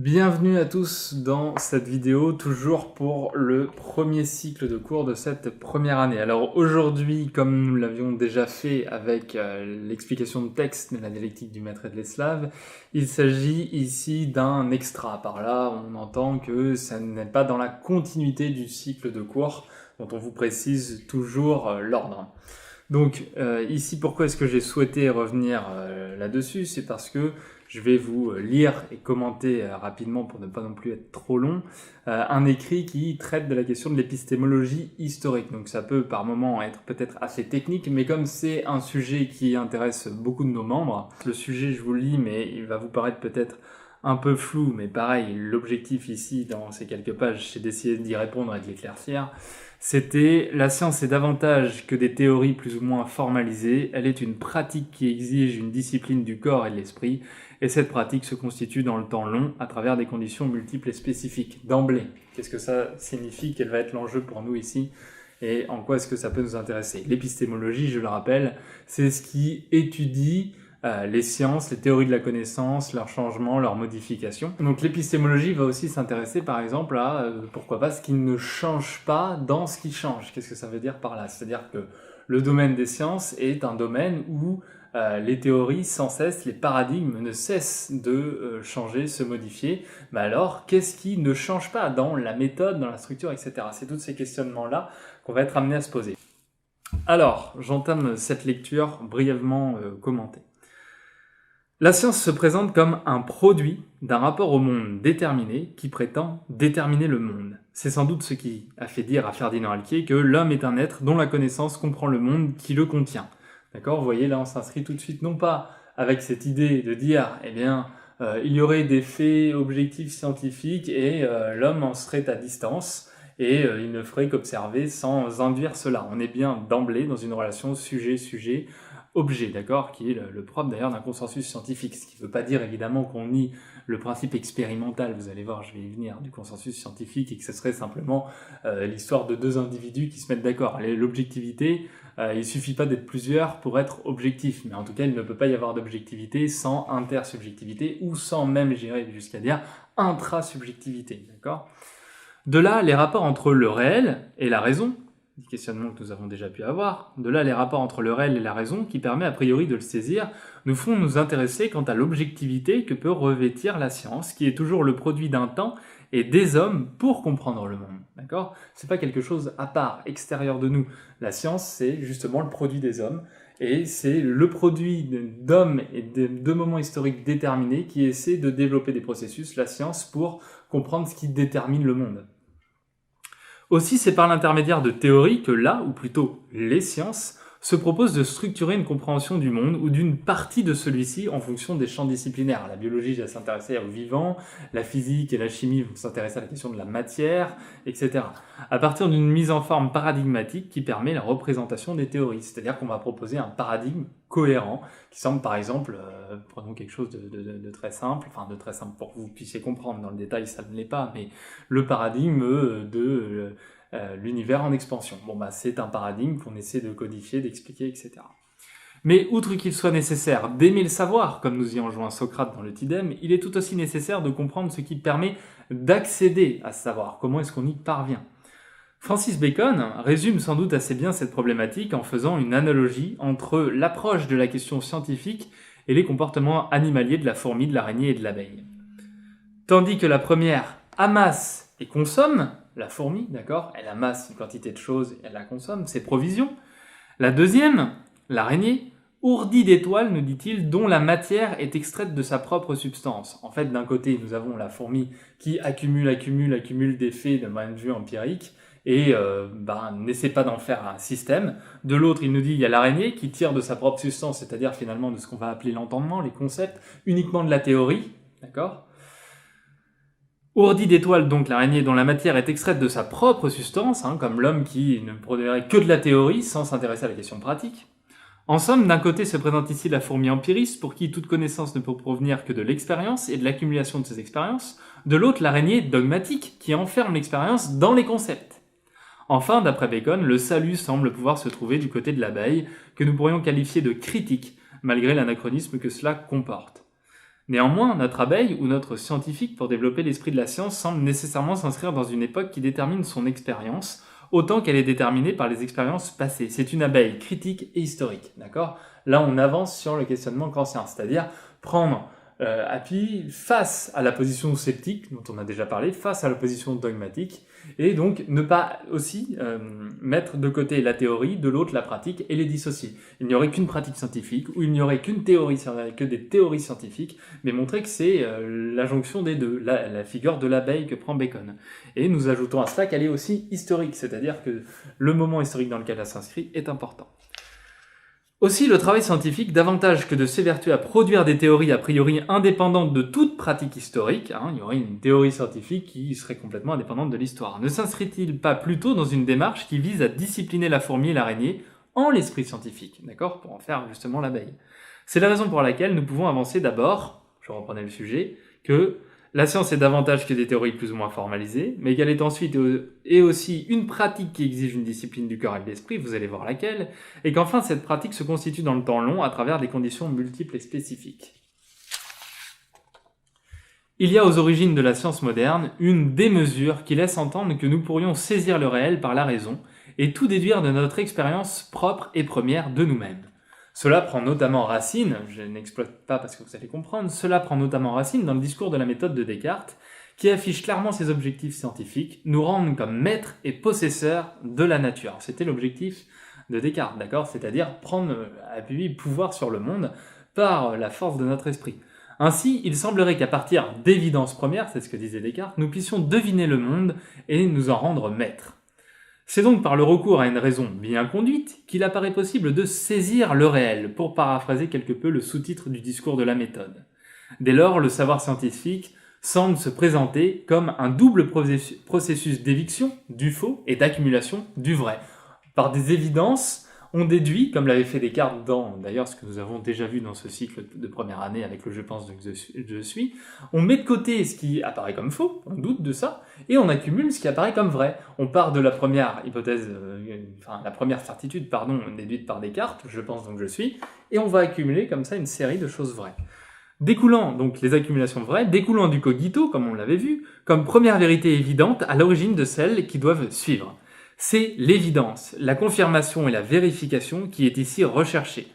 Bienvenue à tous dans cette vidéo, toujours pour le premier cycle de cours de cette première année. Alors aujourd'hui, comme nous l'avions déjà fait avec l'explication de texte de la dialectique du maître et de l'esclave, il s'agit ici d'un extra. Par là, on entend que ça n'est pas dans la continuité du cycle de cours dont on vous précise toujours l'ordre. Donc ici, pourquoi est-ce que j'ai souhaité revenir là-dessus? C'est parce que je vais vous lire et commenter rapidement, pour ne pas non plus être trop long, un écrit qui traite de la question de l'épistémologie historique. Donc ça peut par moments être peut-être assez technique, mais comme c'est un sujet qui intéresse beaucoup de nos membres, le sujet je vous le lis, mais il va vous paraître peut-être un peu flou, mais pareil, l'objectif ici, dans ces quelques pages, c'est d'essayer d'y répondre et de l'éclaircir. C'était « La science est davantage que des théories plus ou moins formalisées, elle est une pratique qui exige une discipline du corps et de l'esprit, et cette pratique se constitue dans le temps long à travers des conditions multiples et spécifiques. » D'emblée, qu'est-ce que ça signifie? Quel va être l'enjeu pour nous ici? Et en quoi est-ce que ça peut nous intéresser? L'épistémologie, je le rappelle, c'est ce qui étudie les sciences, les théories de la connaissance, leurs changements, leurs modifications. Donc l'épistémologie va aussi s'intéresser par exemple à, pourquoi pas, ce qui ne change pas dans ce qui change. Qu'est-ce que ça veut dire par là? C'est-à-dire que le domaine des sciences est un domaine où les théories sans cesse, les paradigmes ne cessent de changer, se modifier. Mais alors, qu'est-ce qui ne change pas dans la méthode, dans la structure, etc. C'est tous ces questionnements-là qu'on va être amené à se poser. Alors, j'entame cette lecture brièvement commentée. La science se présente comme un produit d'un rapport au monde déterminé qui prétend déterminer le monde. C'est sans doute ce qui a fait dire à Ferdinand Alquier que l'homme est un être dont la connaissance comprend le monde qui le contient. D'accord? Vous voyez, là on s'inscrit tout de suite non pas avec cette idée de dire, eh bien, il y aurait des faits objectifs scientifiques et l'homme en serait à distance et il ne ferait qu'observer sans induire cela. On est bien d'emblée dans une relation sujet-sujet, objet, d'accord, qui est le propre d'ailleurs d'un consensus scientifique, ce qui ne veut pas dire évidemment qu'on nie le principe expérimental, vous allez voir, je vais y venir, du consensus scientifique, et que ce serait simplement l'histoire de deux individus qui se mettent d'accord. L'objectivité, il suffit pas d'être plusieurs pour être objectif, mais en tout cas il ne peut pas y avoir d'objectivité sans intersubjectivité, ou sans même, j'irais jusqu'à dire, intrasubjectivité, d'accord. De là, les rapports entre le réel et la raison, des questionnements que nous avons déjà pu avoir, de là les rapports entre le réel et la raison, qui permet a priori de le saisir, nous font nous intéresser quant à l'objectivité que peut revêtir la science, qui est toujours le produit d'un temps et des hommes pour comprendre le monde, d'accord? C'est pas quelque chose à part, extérieur de nous. La science, c'est justement le produit des hommes, et c'est le produit d'hommes et de moments historiques déterminés qui essaient de développer des processus, la science, pour comprendre ce qui détermine le monde. Aussi, c'est par l'intermédiaire de théories que là, ou plutôt les sciences, se proposent de structurer une compréhension du monde ou d'une partie de celui-ci en fonction des champs disciplinaires. La biologie va s'intéresser au vivant, la physique et la chimie vont s'intéresser à la question de la matière, etc. À partir d'une mise en forme paradigmatique qui permet la représentation des théories. C'est-à-dire qu'on va proposer un paradigme cohérent, qui semble par exemple, prenons quelque chose de très simple, enfin de très simple pour que vous puissiez comprendre, dans le détail ça ne l'est pas, mais le paradigme de l'univers en expansion. Bon bah c'est un paradigme qu'on essaie de codifier, d'expliquer, etc. Mais outre qu'il soit nécessaire d'aimer le savoir, comme nous y enjoint Socrate dans le Tidème, il est tout aussi nécessaire de comprendre ce qui permet d'accéder à ce savoir, comment est-ce qu'on y parvient. Francis Bacon résume sans doute assez bien cette problématique en faisant une analogie entre l'approche de la question scientifique et les comportements animaliers de la fourmi, de l'araignée et de l'abeille. Tandis que la première amasse et consomme, la fourmi, d'accord, elle amasse une quantité de choses et elle la consomme, ses provisions. La deuxième, l'araignée, ourdit d'étoiles, nous dit-il, dont la matière est extraite de sa propre substance. En fait, d'un côté, nous avons la fourmi qui accumule des faits de point de vue empirique et n'essaie pas d'en faire un système. De l'autre, il nous dit, il y a l'araignée qui tire de sa propre substance, c'est-à-dire finalement de ce qu'on va appeler l'entendement, les concepts, uniquement de la théorie, d'accord. Ourdit d'étoiles, donc l'araignée dont la matière est extraite de sa propre substance, comme l'homme qui ne produirait que de la théorie sans s'intéresser à la question pratique. En somme, d'un côté se présente ici la fourmi empiriste, pour qui toute connaissance ne peut provenir que de l'expérience et de l'accumulation de ces expériences, de l'autre l'araignée dogmatique, qui enferme l'expérience dans les concepts. Enfin, d'après Bacon, le salut semble pouvoir se trouver du côté de l'abeille, que nous pourrions qualifier de critique, malgré l'anachronisme que cela comporte. Néanmoins, notre abeille ou notre scientifique pour développer l'esprit de la science semble nécessairement s'inscrire dans une époque qui détermine son expérience, autant qu'elle est déterminée par les expériences passées. C'est une abeille critique et historique, d'accord ? Là, on avance sur le questionnement kantien, c'est-à-dire prendre Happy face à la position sceptique, dont on a déjà parlé, face à la position dogmatique, et donc ne pas aussi mettre de côté la théorie, de l'autre la pratique, et les dissocier. Il n'y aurait qu'une pratique scientifique, ou il n'y aurait qu'une théorie, que des théories scientifiques, mais montrer que c'est la jonction des deux, la figure de l'abeille que prend Bacon. Et nous ajoutons à cela qu'elle est aussi historique, c'est-à-dire que le moment historique dans lequel elle s'inscrit est important. Aussi, le travail scientifique, davantage que de s'évertuer à produire des théories a priori indépendantes de toute pratique historique, il y aurait une théorie scientifique qui serait complètement indépendante de l'histoire, ne s'inscrit-il pas plutôt dans une démarche qui vise à discipliner la fourmi et l'araignée en l'esprit scientifique, d'accord, pour en faire justement l'abeille. C'est la raison pour laquelle nous pouvons avancer d'abord, je reprenais le sujet, que la science est davantage que des théories plus ou moins formalisées, mais qu'elle est ensuite et aussi une pratique qui exige une discipline du cœur et de l'esprit, vous allez voir laquelle, et qu'enfin cette pratique se constitue dans le temps long à travers des conditions multiples et spécifiques. Il y a aux origines de la science moderne une démesure qui laisse entendre que nous pourrions saisir le réel par la raison et tout déduire de notre expérience propre et première de nous-mêmes. Cela prend notamment racine, je n'exploite pas parce que vous allez comprendre, cela prend notamment racine dans le discours de la méthode de Descartes, qui affiche clairement ses objectifs scientifiques, nous rendre comme maîtres et possesseurs de la nature. C'était l'objectif de Descartes, d'accord ? C'est-à-dire prendre appui, pouvoir sur le monde par la force de notre esprit. Ainsi, il semblerait qu'à partir d'évidences premières, c'est ce que disait Descartes, nous puissions deviner le monde et nous en rendre maîtres. C'est donc par le recours à une raison bien conduite qu'il apparaît possible de saisir le réel, pour paraphraser quelque peu le sous-titre du discours de la méthode. Dès lors, le savoir scientifique semble se présenter comme un double processus d'éviction du faux et d'accumulation du vrai. Par des évidences, on déduit, comme l'avait fait Descartes dans, d'ailleurs, ce que nous avons déjà vu dans ce cycle de première année avec le je pense donc je suis, on met de côté ce qui apparaît comme faux, on doute de ça, et on accumule ce qui apparaît comme vrai. On part de la première hypothèse, la première certitude, déduite par Descartes, je pense donc je suis, et on va accumuler comme ça une série de choses vraies. Découlant, donc les accumulations vraies, découlant du cogito, comme on l'avait vu, comme première vérité évidente à l'origine de celles qui doivent suivre. C'est l'évidence, la confirmation et la vérification qui est ici recherchée.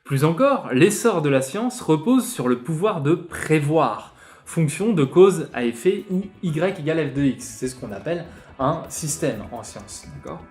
Plus encore, l'essor de la science repose sur le pouvoir de prévoir, fonction de cause à effet ou y égale f de x. C'est ce qu'on appelle un système en science, d'accord ?